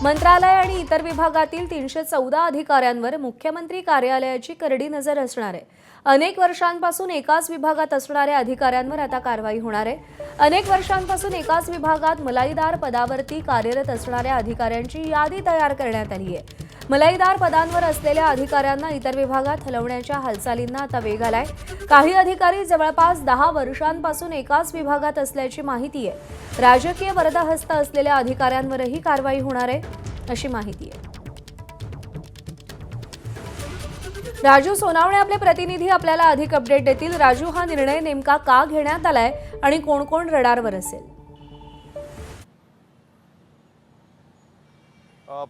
मंत्रालय आणि इतर विभागातील 314 अधिकाऱ्यांवर मुख्यमंत्री कार्यालयाची करडी नजर असणार आहे। अनेक वर्षांपासून एकाच विभागात असणाऱ्या अधिकाऱ्यांवर आता कारवाई होणार आहे। अनेक वर्षांपासून एकाच विभागात मलाईदार पदावरती कार्यरत असणाऱ्या अधिकाऱ्यांची यादी तयार करण्यात आली आहे। मलाईदार पदांवर असलेल्या अधिकाऱ्यांना इतर विभागात हलवण्याच्या हालचालींना आता वेग आलाय। काही अधिकारी जवळपास 10 वर्षांपासून एकाच विभागात असल्याची माहिती आहे। राजकीय वरदहस्त असलेल्या अधिकाऱ्यांवरही कारवाई होणार आहे अशी माहिती आहे। राजू सोनावणे आपले प्रतिनिधी आपल्याला अधिक अपडेट देतील। राजू, हा निर्णय नेमका का घेण्यात आलाय आणि कोण कोण रडारवर असेल?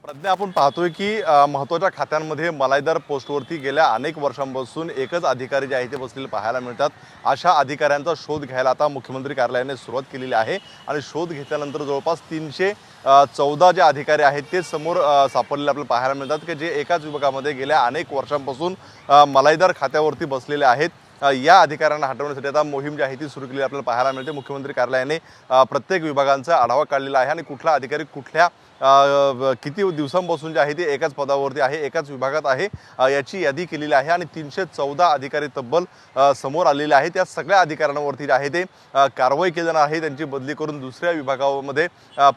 प्रज्ञा, आपण पाहतोय की महत्त्वाच्या खात्यांमध्ये मलाईदार पोस्टवरती गेल्या अनेक वर्षांपासून एकच अधिकारी जे आहे ते बसलेले पाहायला मिळतात। अशा अधिकाऱ्यांचा शोध घ्यायला आता मुख्यमंत्री कार्यालयाने सुरुवात केलेली आहे आणि शोध घेतल्यानंतर जवळपास 314 जे अधिकारी आहेत ते समोर सापडलेले आपल्याला पाहायला मिळतात की जे एकाच विभागामध्ये गेल्या अनेक वर्षांपासून मलाईदार खात्यावरती बसलेले आहेत। या अधिकाऱ्यांना हटवण्यासाठी आता मोहीम जी आहे ती सुरू केली आपल्याला पाहायला मिळते। मुख्यमंत्री कार्यालयाने प्रत्येक विभागांचा आढावा काढलेला आहे आणि कुठला अधिकारी कुठल्या किती दिवसांपासून जे आहे ते एकाच पदावरती आहे, एकाच विभागात आहे याची यादी केलेली आहे आणि 314 अधिकारी तब्बल समोर आलेले आहेत। त्या सगळ्या अधिकाऱ्यांवरती जे आहे ते कारवाई केली जाणार आहे, त्यांची बदली करून दुसऱ्या विभागामध्ये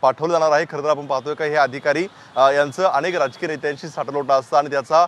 पाठवलं जाणार आहे। खरं तर आपण पाहतोय की हे अधिकारी यांचं अनेक राजकीय नेत्यांशी साठलोटा असतं आणि त्याचा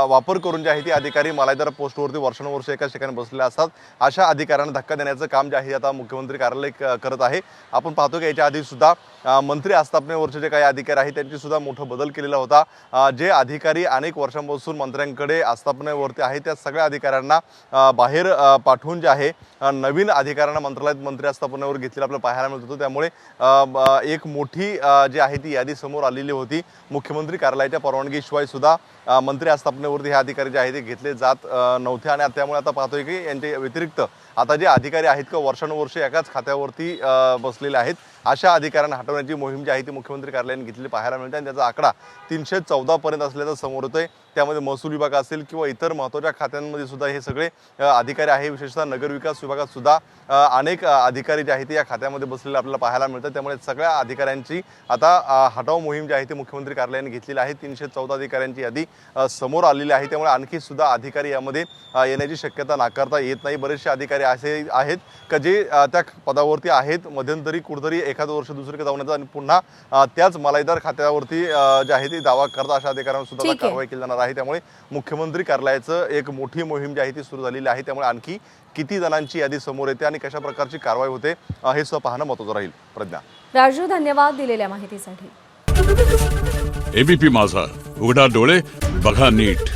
वापर करून जे आहे ते अधिकारी मलाईदार पोस्टवरती वर्षानुवर्ष एकाच ठिकाणी बसलेले असतात। अशा अधिकाऱ्यांना धक्का देण्याचं काम जे आहे आता मुख्यमंत्री कार्यालय करत आहे। आपण पाहतो की याच्या आधी सुद्धा मंत्री आस्थापनेवरचे जे काही अधिकारी आहेत त्यांची सुद्धा मोठा बदल केलेला होता। जे अधिकारी अनेक वर्षांपासून मंत्र्यांकडे आस्थापनेवरती आहेत त्या सगळ्या अधिकाऱ्यांना बाहेर पाठवून जे आहे नवीन अधिकाऱ्यांना मंत्रालयात मंत्री आस्थापनेवर घेतलेलं आपल्याला पाहायला मिळत होतं। त्यामुळे एक मोठी जी आहे ती यादी समोर आलेली होती। मुख्यमंत्री कार्यालयाच्या परवानगीशिवाय सुद्धा मंत्री आस्थापनेवरती हे अधिकारी जे आहेत ते घेतले जात नव्हते आणि त्यामुळे आता पाहतोय की यांच्या व्यतिरिक्त आता जे अधिकारी आहेत की वर्षानुवर्ष एकाच खात्यावरती बसलेले आहेत अशा अधिकाऱ्यांना हटवण्याची मोहीम जी आहे ती मुख्यमंत्री कार्यालयाने घेतलेली पाहायला मिळते आणि त्याचा आकडा 314 पर्यंत असल्याचं समोर येतोय। त्यामध्ये महसूल विभाग असेल किंवा इतर महत्त्वाच्या खात्यांमध्ये सुद्धा हे सगळे अधिकारी आहे। विशेषतः नगरविकास विभागात सुद्धा अनेक अधिकारी जे आहेत या खात्यामध्ये बसलेले आपल्याला पाहायला मिळतात। त्यामुळे सगळ्या अधिकाऱ्यांची आता हटाव मोहीम जी आहे ती मुख्यमंत्री कार्यालयाने घेतलेली आहे। 314 अधिकाऱ्यांची यादी समोर आलेली आहे। त्यामुळे आणखी सुद्धा अधिकारी यामध्ये येण्याची शक्यता नाकारता येत नाही। बरेचसे अधिकारी असे आहेत की जे त्या पदावरती आहेत, मध्यंतरी कुठेतरी एखाद वर्ष दुसरीकडे जाऊन येतात आणि पुन्हा त्याच मलाईदार खात्यावरती जे आहे ती दावा करतात। अशा अधिकाऱ्यांवर सुद्धा कारवाई केली जाणार आहे। त्यामुळे मुख्यमंत्री कार्यालयाचं एक मोठी मोहीम जी आहे ती सुरू झालेली आहे। त्यामुळे आणखी किती जणांची यादी समोर येते आणि कशा प्रकारची कारवाई होते हे सुद्धा पाहणं महत्त्वाचं राहील। प्रज्ञा, राजू, धन्यवाद दिलेल्या माहितीसाठी। एबीपी माझा, उघडा डोळे बघा नीट।